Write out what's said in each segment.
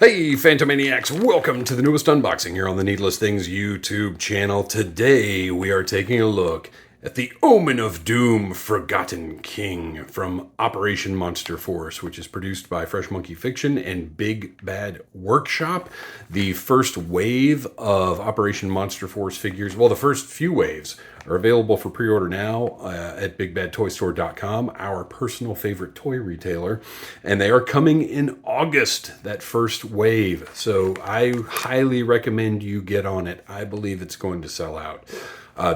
Hey Phantomaniacs, welcome to the newest unboxing here on the Needless Things YouTube channel. Today we are taking a look at the Omen of Doom Forgotten King from Operation Monster Force, which is produced by Fresh Monkey Fiction and Big Bad Workshop. The first wave of Operation Monster Force figures, well, the first few waves are available for pre-order now at bigbadtoystore.com, our personal favorite toy retailer, and they are coming in August, that first wave. So I highly recommend you get on it. I believe it's going to sell out.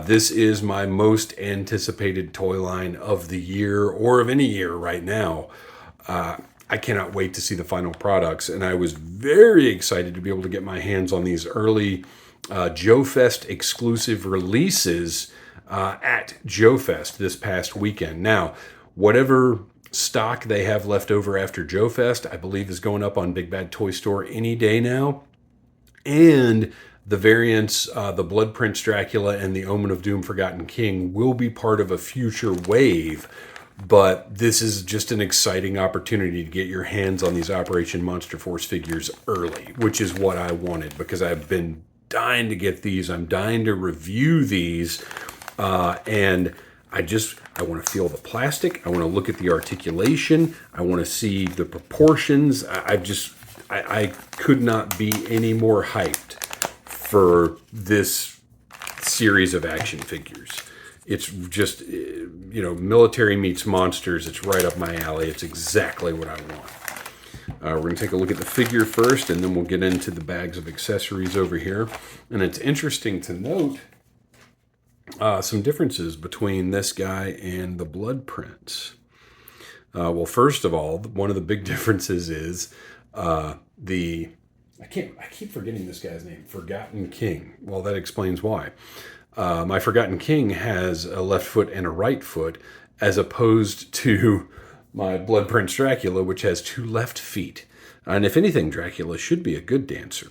This is my most anticipated toy line of the year, or of any year right now. I cannot wait to see the final products, and I was very excited to be able to get my hands on these early Joe Fest exclusive releases at Joe Fest this past weekend. Now, whatever stock they have left over after Joe Fest, I believe is going up on Big Bad Toy Store any day now. And the variants, the Blood Prince Dracula and the Omen of Doom Forgotten King, will be part of a future wave. But this is just an exciting opportunity to get your hands on these Operation Monster Force figures early, which is what I wanted, because I've been dying to get these. I'm dying to review these. And I want to feel the plastic. I want to look at the articulation. I want to see the proportions. I could not be any more hyped for this series of action figures. It's just, military meets monsters. It's right up my alley. It's exactly what I want. We're going to take a look at the figure first, and then we'll get into the bags of accessories over here. And it's interesting to note some differences between this guy and the Blood Prince. Well, first of all, one of the big differences is I keep forgetting this guy's name, Forgotten King. Well, that explains why. My Forgotten King has a left foot and a right foot, as opposed to my Blood Prince Dracula, which has two left feet. And if anything, Dracula should be a good dancer.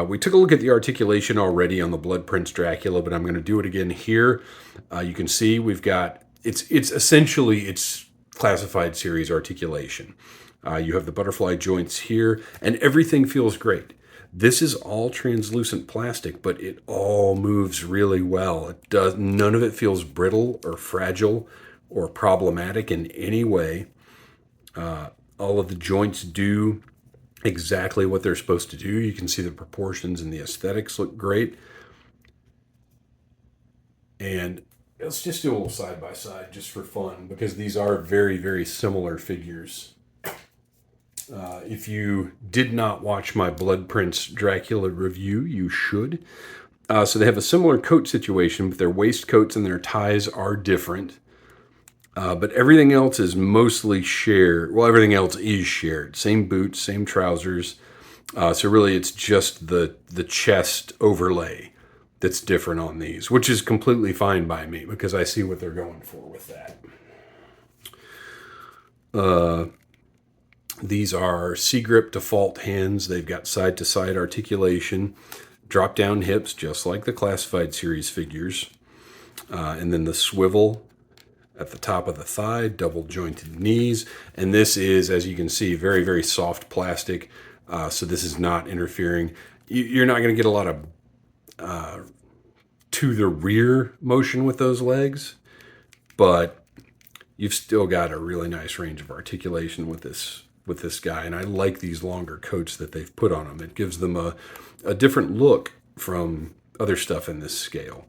We took a look at the articulation already on the Blood Prince Dracula, but I'm going to do it again here. You can see we've got, it's essentially its classified series articulation. You have the butterfly joints here, and everything feels great. This is all translucent plastic, but it all moves really well. None of it feels brittle or fragile or problematic in any way. All of the joints do exactly what they're supposed to do. You can see the proportions and the aesthetics look great. And let's just do a little side by side just for fun, because these are very, very similar figures. If you did not watch my Blood Prince Dracula review, you should. So they have a similar coat situation, but their waistcoats and their ties are different. But everything else is mostly shared. Well, everything else is shared. Same boots, same trousers. So really it's just the chest overlay that's different on these, which is completely fine by me, because I see what they're going for with that. These are C-grip default hands. They've got side-to-side articulation, drop-down hips, just like the classified series figures. And then the swivel at the top of the thigh, double-jointed knees. And this is, as you can see, very, very soft plastic. So this is not interfering. You're not going to get a lot of to the rear motion with those legs, but you've still got a really nice range of articulation with this guy. And I like these longer coats that they've put on them. It gives them a different look from other stuff in this scale.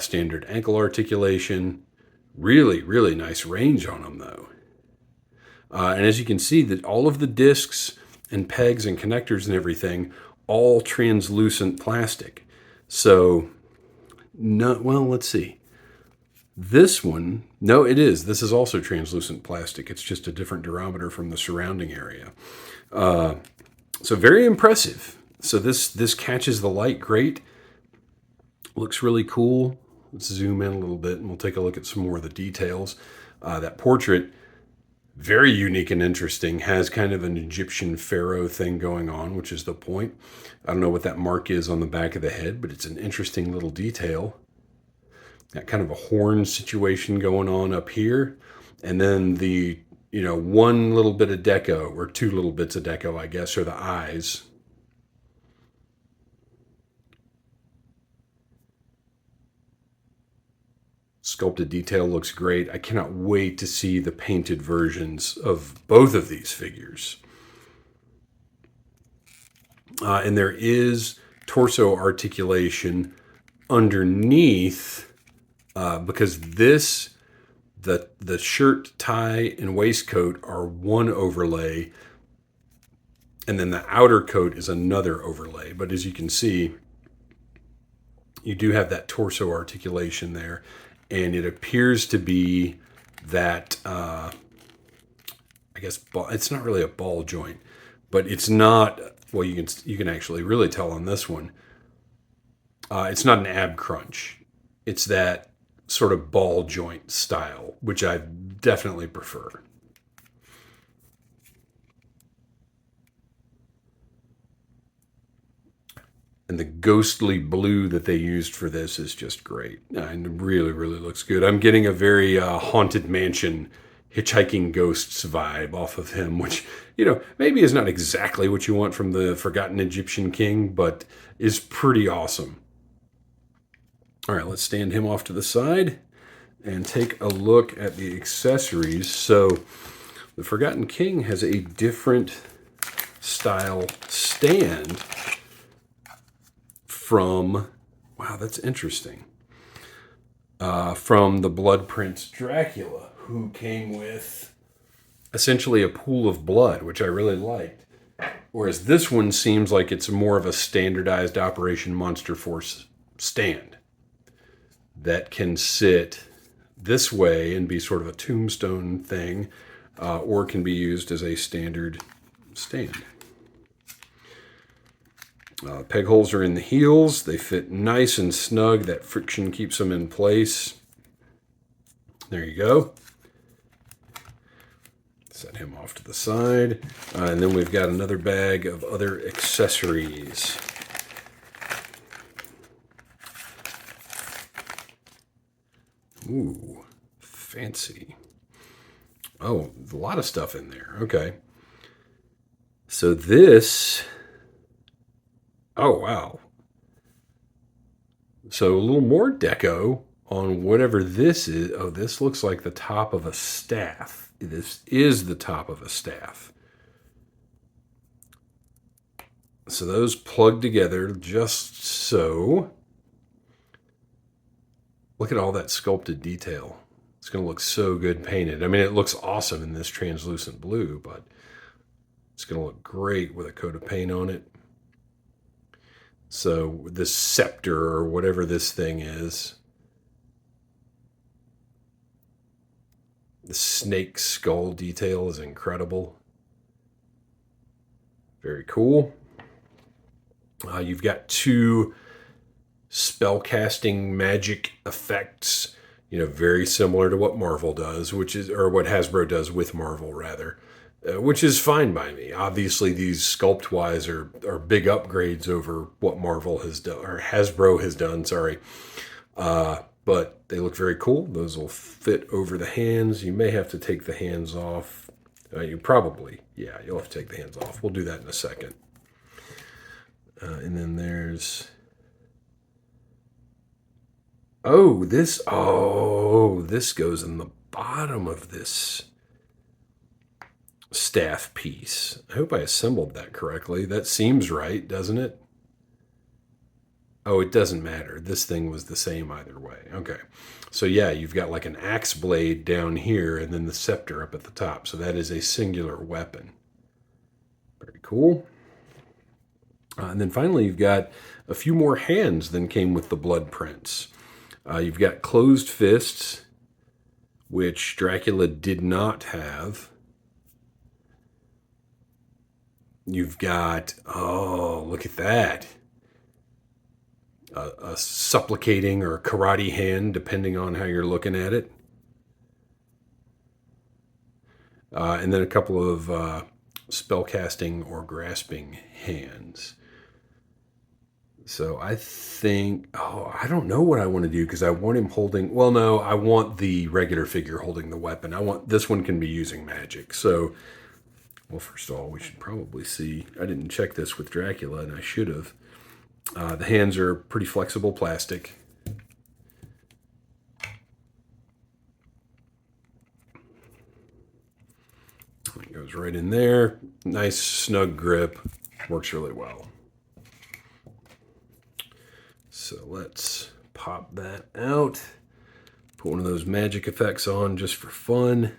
Standard ankle articulation. Really, really nice range on them, though. And as you can see, that all of the discs and pegs and connectors and everything, all translucent plastic. So, let's see. This one, no, it is. This is also translucent plastic. It's just a different durometer from the surrounding area. So very impressive. So this catches the light great. Looks really cool. Let's zoom in a little bit and we'll take a look at some more of the details. That portrait, very unique and interesting, has kind of an Egyptian pharaoh thing going on, which is the point. I don't know what that mark is on the back of the head, but it's an interesting little detail. Got kind of a horn situation going on up here. And then the one little bit of deco, or two little bits of deco, I guess, are the eyes. Sculpted detail looks great. I cannot wait to see the painted versions of both of these figures. And there is torso articulation underneath, because the shirt, tie, and waistcoat are one overlay, and then the outer coat is another overlay. But as you can see, you do have that torso articulation there, and it appears to be that, I guess, it's not really a ball joint, but it's not, well, you can actually really tell on this one. It's not an ab crunch. It's that sort of ball joint style, which I definitely prefer. And the ghostly blue that they used for this is just great. And really, really looks good. I'm getting a very Haunted Mansion hitchhiking ghosts vibe off of him, which, maybe is not exactly what you want from the Forgotten Egyptian King, but is pretty awesome. All right, let's stand him off to the side and take a look at the accessories. So the Forgotten King has a different style stand from, wow, that's interesting, from the Blood Prince Dracula, who came with essentially a pool of blood, which I really liked. Whereas this one seems like it's more of a standardized Operation Monster Force stand that can sit this way and be sort of a tombstone thing, or can be used as a standard stand. Peg holes are in the heels. They fit nice and snug. That friction keeps them in place. There you go. Set him off to the side. And then we've got another bag of other accessories. Ooh, fancy. Oh, a lot of stuff in there. Okay. So this... Oh, wow. So a little more deco on whatever this is. Oh, this looks like the top of a staff. This is the top of a staff. So those plug together just so. Look at all that sculpted detail. It's going to look so good painted. I mean, it looks awesome in this translucent blue, but it's going to look great with a coat of paint on it. So this scepter, or whatever this thing is, the snake skull detail is incredible. Very cool. You've got two spellcasting magic effects, very similar to what Marvel does, or what Hasbro does with Marvel, rather. Which is fine by me. Obviously, these sculpt-wise are big upgrades over what Marvel has done, or Hasbro has done, sorry. But they look very cool. Those will fit over the hands. You may have to take the hands off. You'll have to take the hands off. We'll do that in a second. And then there's... this goes in the bottom of this staff piece. I hope I assembled that correctly. That seems right, doesn't it? Oh, it doesn't matter. This thing was the same either way. Okay. So yeah, you've got like an axe blade down here and then the scepter up at the top. So that is a singular weapon. Very cool. And then finally, you've got a few more hands than came with the Blood Prince. You've got closed fists, which Dracula did not have. You've got, look at that. A supplicating or karate hand, depending on how you're looking at it. And then a couple of spellcasting or grasping hands. So I think, oh, I don't know what I want to do because I want him holding, well, no, I want the regular figure holding the weapon. I want, this one can be using magic. So, well, first of all, we should probably see, I didn't check this with Dracula and I should have. The hands are pretty flexible plastic. It goes right in there. Nice snug grip. Works really well. So let's pop that out. Put one of those magic effects on just for fun.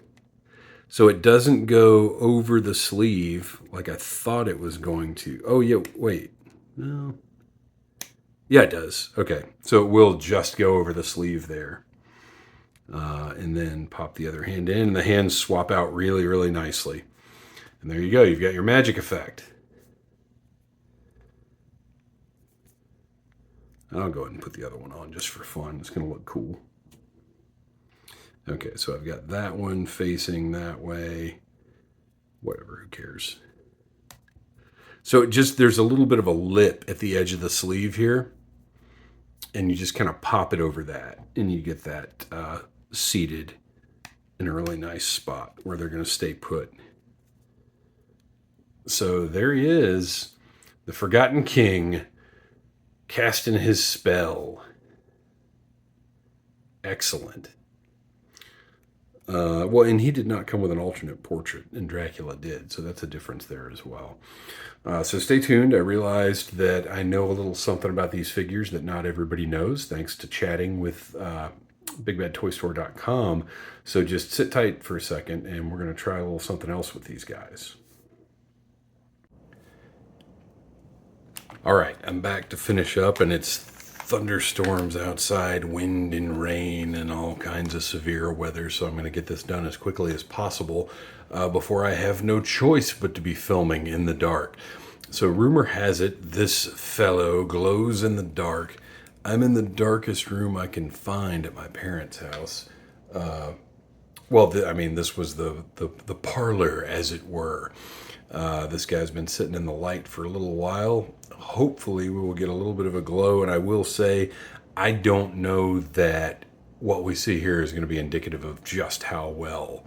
So it doesn't go over the sleeve like I thought it was going to. Oh, yeah, wait. No. Yeah, it does. Okay, so it will just go over the sleeve there. And then pop the other hand in, and the hands swap out really, really nicely. And there you go. You've got your magic effect. I'll go ahead and put the other one on just for fun. It's going to look cool. Okay, so I've got that one facing that way. Whatever, who cares? So it just, there's a little bit of a lip at the edge of the sleeve here. And you just kind of pop it over that. And you get that seated in a really nice spot where they're going to stay put. So there he is, the Forgotten King, casting his spell. Excellent. Well, and he did not come with an alternate portrait, and Dracula did, so that's a difference there as well. So stay tuned. I realized that I know a little something about these figures that not everybody knows, thanks to chatting with BigBadToyStore.com. So just sit tight for a second, and we're going to try a little something else with these guys. All right, I'm back to finish up, and it's thunderstorms outside, wind and rain, and all kinds of severe weather, so I'm going to get this done as quickly as possible before I have no choice but to be filming in the dark. So rumor has it this fellow glows in the dark. I'm in the darkest room I can find at my parents' house. I mean, this was the parlor, as it were. This guy's been sitting in the light for a little while. Hopefully we will get a little bit of a glow, and I will say I don't know that what we see here is going to be indicative of just how well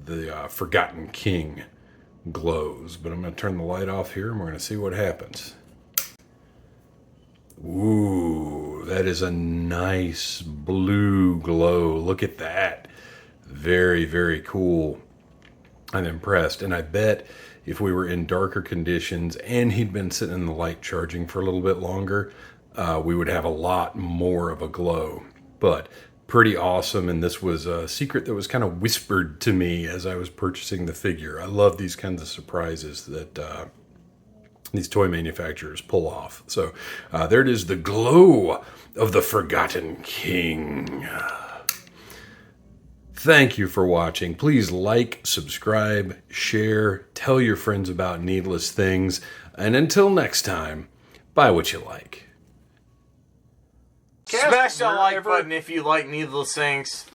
the Forgotten King glows. But I'm going to turn the light off here, and we're going to see what happens. Ooh, that is a nice blue glow. Look at that. Very, very cool. I'm impressed, and I bet if we were in darker conditions and he'd been sitting in the light charging for a little bit longer, we would have a lot more of a glow. But pretty awesome, and this was a secret that was kind of whispered to me as I was purchasing the figure. I love these kinds of surprises that these toy manufacturers pull off. So there it is, the glow of the Forgotten King. Thank you for watching. Please like, subscribe, share, tell your friends about Needless Things, and until next time, buy what you like. Smash that like button if you like Needless Things.